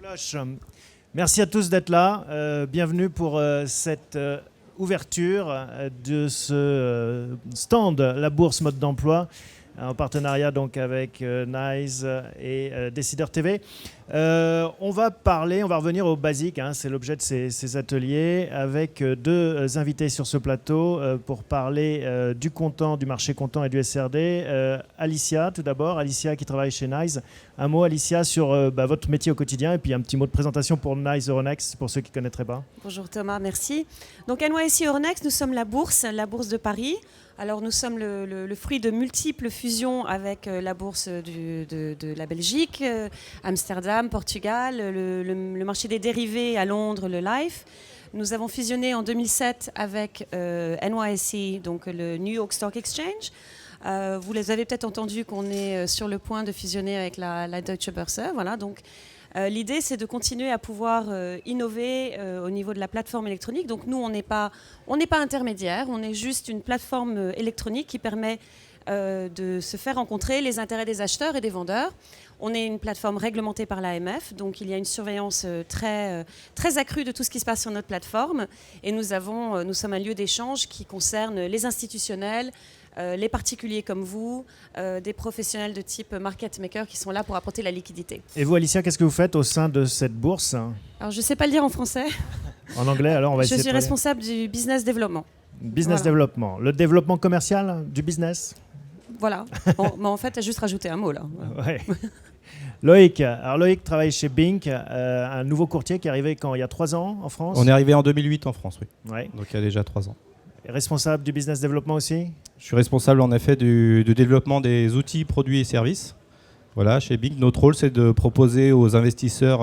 Cloche. Merci à tous d'être là. Bienvenue pour cette ouverture de ce stand, la bourse mode d'emploi, en partenariat donc avec NICE et Décideur TV. On va revenir aux basiques, hein, c'est l'objet de ces ateliers, avec deux invités sur ce plateau pour parler du comptant, du marché comptant et du SRD. Alicia, tout d'abord, Alicia qui travaille chez NICE. Un mot, Alicia, sur votre métier au quotidien et puis un petit mot de présentation pour NICE Euronext, pour ceux qui ne connaîtraient pas. Bonjour Thomas, merci. Donc NYSE Euronext, nous sommes la bourse de Paris. Alors nous sommes le fruit de multiples fusions avec la bourse de la Belgique, Amsterdam, Portugal, le marché des dérivés à Londres, le LIFE. Nous avons fusionné en 2007 avec NYSE, donc le New York Stock Exchange. Vous les avez peut-être entendu qu'on est sur le point de fusionner avec la Deutsche Börse. Voilà, donc l'idée, c'est de continuer à pouvoir innover au niveau de la plateforme électronique. Donc nous, on n'est pas intermédiaire, on est juste une plateforme électronique qui permet de se faire rencontrer les intérêts des acheteurs et des vendeurs. On est une plateforme réglementée par l'AMF, donc il y a une surveillance très accrue de tout ce qui se passe sur notre plateforme. Et nous sommes un lieu d'échange qui concerne les institutionnels, les particuliers comme vous, des professionnels de type market maker qui sont là pour apporter la liquidité. Et vous, Alicia, qu'est-ce que vous faites au sein de cette bourse ? Alors, je ne sais pas le dire en français. En anglais, alors on va essayer. Je suis responsable du business développement. Business développement. Le développement commercial du business ? Voilà. Bon, mais en fait, tu as juste rajouté un mot là. Ouais. Loïc. Alors Loïc travaille chez Bink, un nouveau courtier qui est arrivé il y a 3 ans en France. On est arrivé en 2008 en France, oui. Ouais. Donc il y a déjà 3 ans. Et responsable du business développement aussi ? Je suis responsable en effet du développement des outils, produits et services. Voilà, chez Bink, notre rôle c'est de proposer aux investisseurs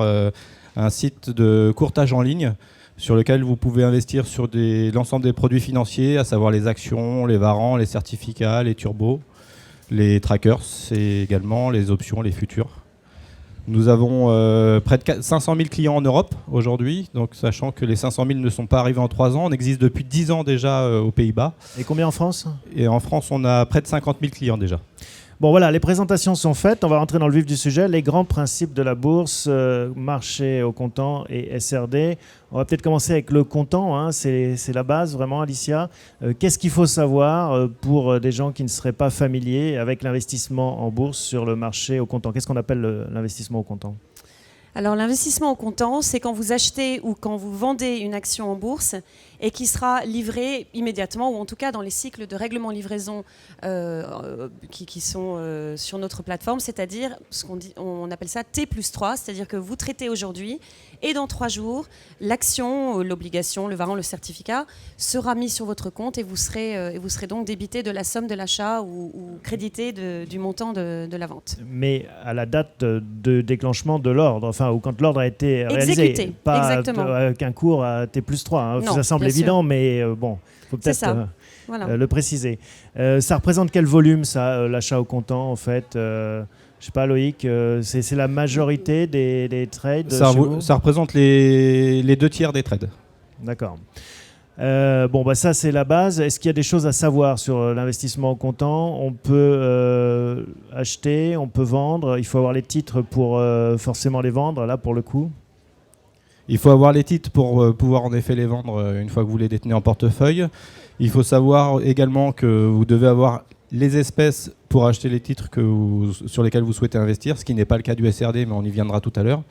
un site de courtage en ligne sur lequel vous pouvez investir sur l'ensemble des produits financiers, à savoir les actions, les warrants, les certificats, les turbos, les trackers et également les options, les futurs. Nous avons près de 500 000 clients en Europe aujourd'hui, donc sachant que les 500 000 ne sont pas arrivés en 3 ans. On existe depuis 10 ans déjà aux Pays-Bas. Et combien en France ? Et en France, on a près de 50 000 clients déjà. Bon voilà, les présentations sont faites, on va rentrer dans le vif du sujet. Les grands principes de la bourse, marché au comptant et SRD. On va peut-être commencer avec le comptant, hein, c'est la base vraiment, Alicia. Qu'est-ce qu'il faut savoir pour des gens qui ne seraient pas familiers avec l'investissement en bourse sur le marché au comptant ? Qu'est-ce qu'on appelle l'investissement au comptant ? Alors l'investissement au comptant, c'est quand vous achetez ou quand vous vendez une action en bourse et qui sera livrée immédiatement, ou en tout cas dans les cycles de règlement-livraison qui sont sur notre plateforme, c'est-à-dire on appelle ça T+3, c'est-à-dire que vous traitez aujourd'hui et dans 3 jours, l'action, l'obligation, le warrant, le certificat sera mis sur votre compte et vous serez donc débité de la somme de l'achat ou crédité du montant de la vente. Mais à la date de déclenchement de l'ordre, enfin, ou quand l'ordre a été réalisé. Exécuté, pas exactement. Avec un cours à T+3. Hein. Non, ça semble évident, mais bon, il faut peut-être le préciser. Ça représente quel volume, ça, l'achat au comptant, en fait je sais pas, Loïc, c'est la majorité des trades Ça représente les 2 tiers des trades. D'accord. Ça c'est la base. Est-ce qu'il y a des choses à savoir sur l'investissement au comptant ? On peut acheter, on peut vendre. Il faut avoir les titres pour forcément les vendre, là, pour le coup. Il faut avoir les titres pour pouvoir en effet les vendre une fois que vous les détenez en portefeuille. Il faut savoir également que vous devez avoir les espèces pour acheter les titres sur lesquels vous souhaitez investir, ce qui n'est pas le cas du SRD, mais on y viendra tout à l'heure,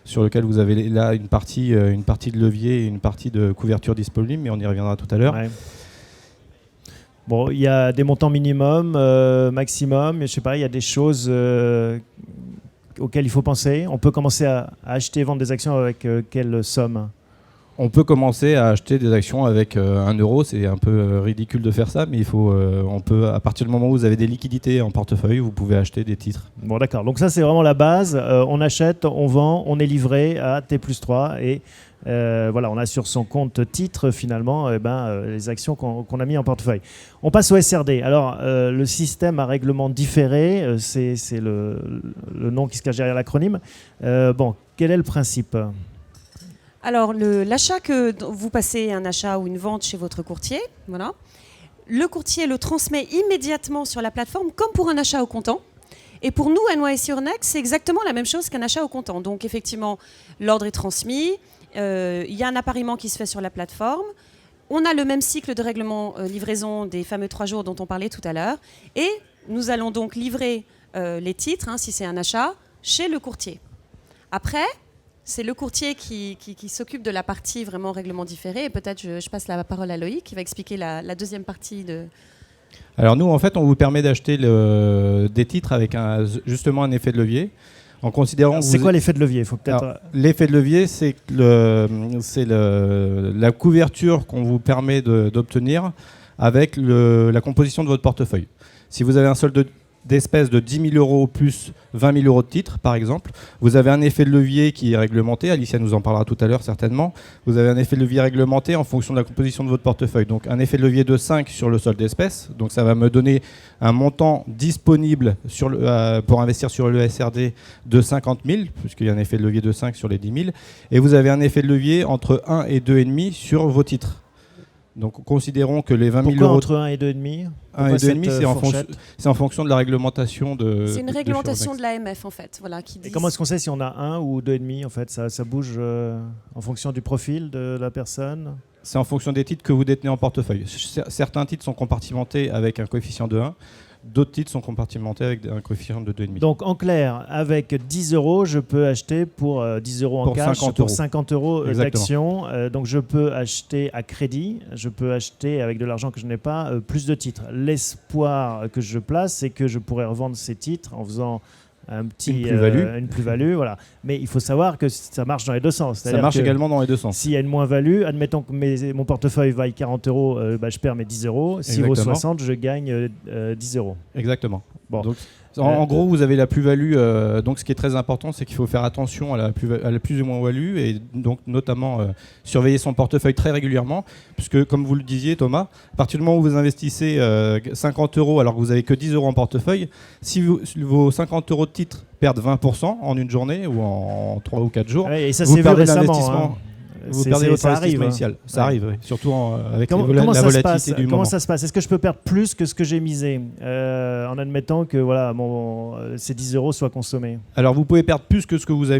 sur lequel vous avez là une partie de levier et une partie de couverture disponible, mais on y reviendra tout à l'heure. Ouais. Bon, il y a des montants minimum, maximum, je sais pas, il y a des choses auxquelles il faut penser. On peut commencer à acheter et vendre des actions avec quelle somme ? On peut commencer à acheter des actions avec 1 euro, c'est un peu ridicule de faire ça, mais on peut, à partir du moment où vous avez des liquidités en portefeuille, vous pouvez acheter des titres. Bon, d'accord, donc ça c'est vraiment la base. On achète, on vend, on est livré à T+3 et on a sur son compte titre finalement les actions qu'on a mis en portefeuille. On passe au SRD. Alors le système à règlement différé, c'est le nom qui se cache derrière l'acronyme. Quel est le principe ? Alors, l'achat que vous passez un achat ou une vente chez votre courtier, voilà. Le courtier le transmet immédiatement sur la plateforme comme pour un achat au comptant. Et pour nous, NYSE Euronext, c'est exactement la même chose qu'un achat au comptant. Donc effectivement, l'ordre est transmis, il y a un appariement qui se fait sur la plateforme, on a le même cycle de règlement livraison des fameux 3 jours dont on parlait tout à l'heure, et nous allons donc livrer les titres, si c'est un achat, chez le courtier. Après, c'est le courtier qui s'occupe de la partie vraiment règlement différé, et peut-être je passe la parole à Loïc qui va expliquer la deuxième partie de... Alors nous, en fait, on vous permet d'acheter des titres avec justement un effet de levier. En considérant c'est quoi l'effet de levier? Faut peut-être... L'effet de levier, c'est la couverture qu'on vous permet d'obtenir avec la composition de votre portefeuille. Si vous avez un solde d'espèces de 10 000 euros plus 20 000 euros de titres, par exemple, vous avez un effet de levier qui est réglementé. Alicia nous en parlera tout à l'heure certainement. Vous avez un effet de levier réglementé en fonction de la composition de votre portefeuille. Donc un effet de levier de 5 sur le solde d'espèces. Donc ça va me donner un montant disponible pour investir sur le SRD de 50 000, puisqu'il y a un effet de levier de 5 sur les 10 000. Et vous avez un effet de levier entre 1 et 2,5 sur vos titres. Donc considérons que les 20 000 Pourquoi euros... entre 1 et 2,5 1 et 2,5, c'est en fonction de la réglementation de... C'est une réglementation de l'AMF en fait. Voilà, qui dit... Et comment est-ce qu'on sait si on a 1 ou 2,5 en fait? Ça bouge en fonction du profil de la personne? C'est en fonction des titres que vous détenez en portefeuille. Certains titres sont compartimentés avec un coefficient de 1. D'autres titres sont compartimentés avec un coefficient de 2,5. Donc en clair, avec 10 euros, je peux acheter pour 10 euros en cash, pour 50 euros d'actions. Donc je peux acheter à crédit, je peux acheter avec de l'argent que je n'ai pas, plus de titres. L'espoir que je place, c'est que je pourrais revendre ces titres en faisant une plus-value, voilà. Mais il faut savoir que ça marche dans les deux sens. Ça marche également dans les deux sens. S'il y a une moins-value, admettons que mon portefeuille vaille 40 euros, je perds mes 10 euros. S'il vaut 60, je gagne 10 euros. Exactement. Bon. Donc, en gros, vous avez la plus-value. Donc, ce qui est très important, c'est qu'il faut faire attention à la plus ou moins-value et donc notamment surveiller son portefeuille très régulièrement, puisque comme vous le disiez, Thomas, à partir du moment où vous investissez 50 euros alors que vous n'avez que 10 euros en portefeuille, si vos 50 euros de titres perdent 20% en une journée ou en 3 ou 4 jours, et ça vous perdez l'investissement. Vous perdez votre investissement initial. Ça arrive, oui. Surtout avec la volatilité du moment. Comment ça se passe? Est-ce que je peux perdre plus que ce que j'ai misé en admettant que ces 10 euros soient consommés? Alors vous pouvez perdre plus que ce que vous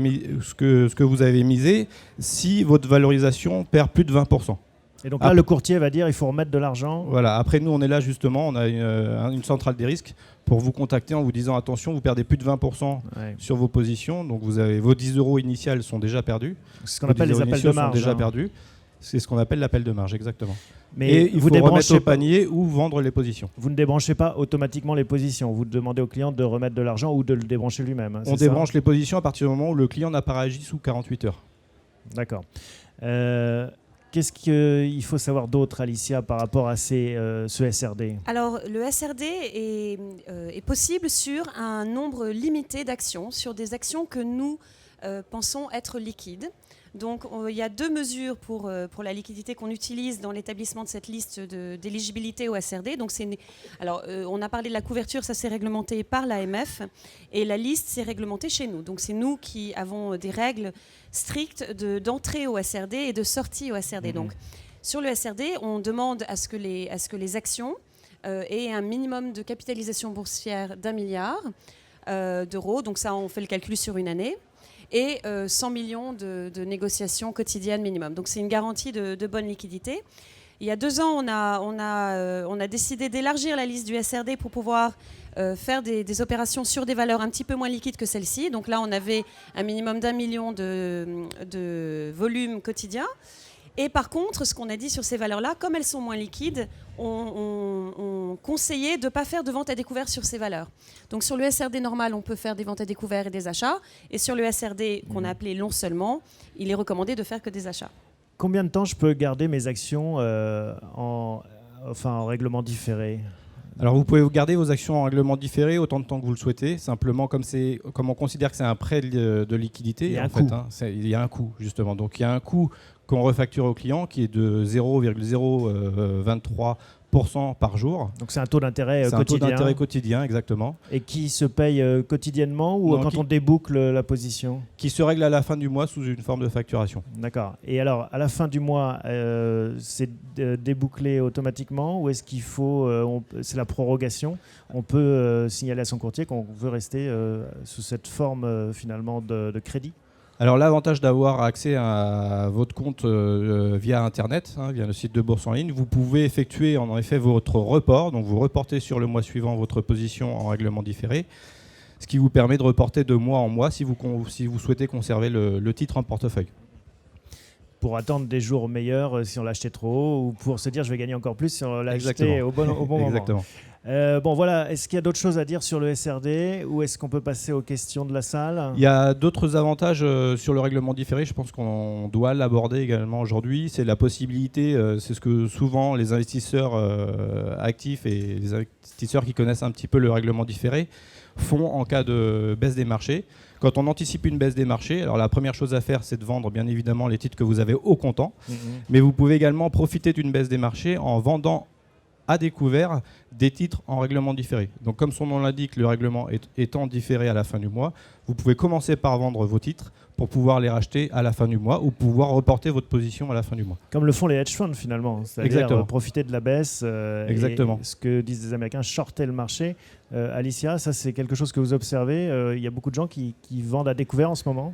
avez misé si votre valorisation perd plus de 20%. Et donc là, le courtier va dire il faut remettre de l'argent. Voilà. Après, nous, on est là justement, on a une centrale des risques pour vous contacter en vous disant attention, vous perdez plus de 20% sur vos positions. Donc vous avez vos 10 euros initiales sont déjà perdus. C'est ce qu'on appelle les appels de marge. Déjà perdus. C'est ce qu'on appelle l'appel de marge, exactement. Mais et il faut remettre au panier ou vendre les positions. Vous ne débranchez pas automatiquement les positions. Vous demandez au client de remettre de l'argent ou de le débrancher lui-même. On débranche les positions à partir du moment où le client n'a pas réagi sous 48 heures. D'accord. Qu'est-ce qu'il faut savoir d'autre, Alicia, par rapport à ce SRD? Alors, le SRD est possible sur un nombre limité d'actions, sur des actions que nous pensons être liquides. Donc, il y a 2 mesures pour la liquidité qu'on utilise dans l'établissement de cette liste d'éligibilité au SRD. Donc, on a parlé de la couverture, ça c'est réglementé par l'AMF, et la liste c'est réglementé chez nous. Donc, c'est nous qui avons des règles strictes d'entrée au SRD et de sortie au SRD. Donc, sur le SRD, on demande à ce que les actions aient un minimum de capitalisation boursière d'1 milliard d'euros. Donc, ça, on fait le calcul sur une année. Et 100 millions de négociations quotidiennes minimum. Donc c'est une garantie de bonne liquidité. Il y a 2 ans, on a décidé d'élargir la liste du SRD pour pouvoir faire des opérations sur des valeurs un petit peu moins liquides que celle-ci. Donc là, on avait un minimum d'1 million de volume quotidien. Et par contre, ce qu'on a dit sur ces valeurs-là, comme elles sont moins liquides, on conseillait de ne pas faire de vente à découvert sur ces valeurs. Donc sur le SRD normal, on peut faire des ventes à découvert et des achats. Et sur le SRD qu'on a appelé long seulement, il est recommandé de faire que des achats. Combien de temps je peux garder mes actions en règlement différé? Alors vous pouvez garder vos actions en règlement différé autant de temps que vous le souhaitez. Simplement, comme on considère que c'est un prêt de liquidité, il y a un coût justement. Donc il y a un coût qu'on refacture au client qui est de 0,023% 9% par jour. Donc c'est un taux d'intérêt C'est un taux quotidien. d'intérêt quotidien, exactement. Et qui se paye quotidiennement ou Non, quand on déboucle la position? Qui se règle à la fin du mois sous une forme de facturation. D'accord. Et alors, à la fin du mois, c'est débouclé automatiquement ou est-ce qu'il faut, c'est la prorogation, on peut signaler à son courtier qu'on veut rester sous cette forme finalement de crédit? Alors l'avantage d'avoir accès à votre compte via Internet, via le site de Bourse en ligne, vous pouvez effectuer en effet votre report, donc vous reportez sur le mois suivant votre position en règlement différé, ce qui vous permet de reporter de mois en mois si vous souhaitez conserver le titre en portefeuille. Pour attendre des jours meilleurs si on l'achetait trop haut ou pour se dire je vais gagner encore plus si on l'achetait Exactement. au bon moment. Exactement. Bon voilà, est-ce qu'il y a d'autres choses à dire sur le SRD ou est-ce qu'on peut passer aux questions de la salle? Il y a d'autres avantages sur le règlement différé, je pense qu'on doit l'aborder également aujourd'hui. C'est la possibilité, c'est ce que souvent les investisseurs actifs et les investisseurs qui connaissent un petit peu le règlement différé font en cas de baisse des marchés. Quand on anticipe une baisse des marchés, alors la première chose à faire, c'est de vendre bien évidemment les titres que vous avez au comptant, mais vous pouvez également profiter d'une baisse des marchés en vendant à découvert des titres en règlement différé. Donc comme son nom l'indique, le règlement étant différé à la fin du mois, vous pouvez commencer par vendre vos titres pour pouvoir les racheter à la fin du mois ou pouvoir reporter votre position à la fin du mois. Comme le font les hedge funds finalement, c'est-à-dire profiter de la baisse. Exactement. Et ce que disent les Américains, shorter le marché. Alicia, ça c'est quelque chose que vous observez. Il y a beaucoup de gens qui vendent à découvert en ce moment.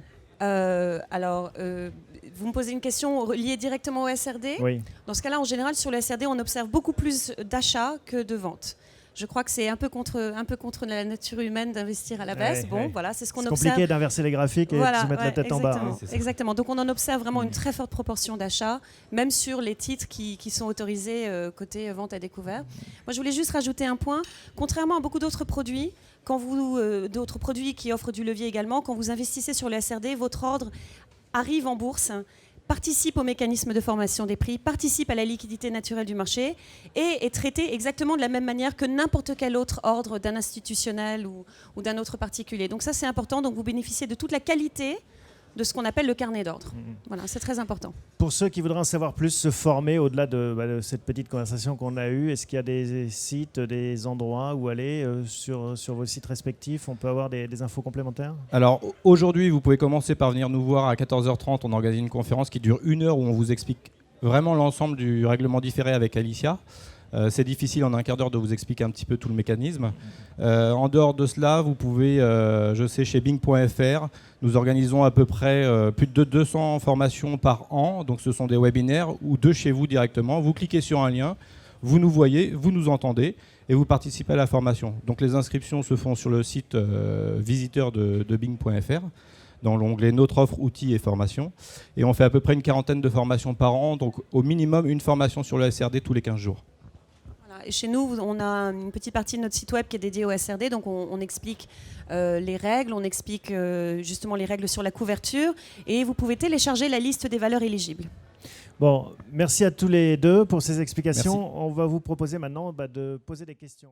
Vous me posez une question liée directement au SRD. Oui. Dans ce cas-là, en général, sur le SRD, on observe beaucoup plus d'achats que de ventes. Je crois que c'est un peu contre la nature humaine d'investir à la baisse. Voilà, c'est ce qu'on observe. C'est compliqué d'inverser les graphiques et de se mettre la tête en bas. Exactement. Donc on en observe vraiment une très forte proportion d'achats, même sur les titres qui sont autorisés côté vente à découvert. Moi, je voulais juste rajouter un point. Contrairement à beaucoup d'autres produits, d'autres produits qui offrent du levier également, quand vous investissez sur le SRD, votre ordre arrive en bourse, participe au mécanisme de formation des prix, participe à la liquidité naturelle du marché et est traité exactement de la même manière que n'importe quel autre ordre d'un institutionnel ou d'un autre particulier. Donc ça, c'est important. Donc vous bénéficiez de toute la qualité de ce qu'on appelle le carnet d'ordre. Voilà, c'est très important. Pour ceux qui voudraient en savoir plus, se former au-delà de cette petite conversation qu'on a eue, est-ce qu'il y a des sites, des endroits où aller sur vos sites respectifs? On peut avoir des infos complémentaires? Alors aujourd'hui, vous pouvez commencer par venir nous voir à 14h30. On organise une conférence qui dure 1 heure où on vous explique vraiment l'ensemble du règlement différé avec Alicia. C'est difficile en un quart d'heure de vous expliquer un petit peu tout le mécanisme. En dehors de cela, vous pouvez, je sais, chez Bing.fr, nous organisons à peu près plus de 200 formations par an. Donc ce sont des webinaires ou de chez vous directement. Vous cliquez sur un lien, vous nous voyez, vous nous entendez et vous participez à la formation. Donc les inscriptions se font sur le site visiteur de Bing.fr. Dans l'onglet Notre offre, outils et formations. Et on fait à peu près une 40aine de formations par an, donc au minimum une formation sur le SRD tous les 15 jours. Et chez nous, on a une petite partie de notre site web qui est dédiée au SRD, donc on explique les règles, on explique justement les règles sur la couverture, et vous pouvez télécharger la liste des valeurs éligibles. Bon, merci à tous les deux pour ces explications. Merci. On va vous proposer maintenant de poser des questions.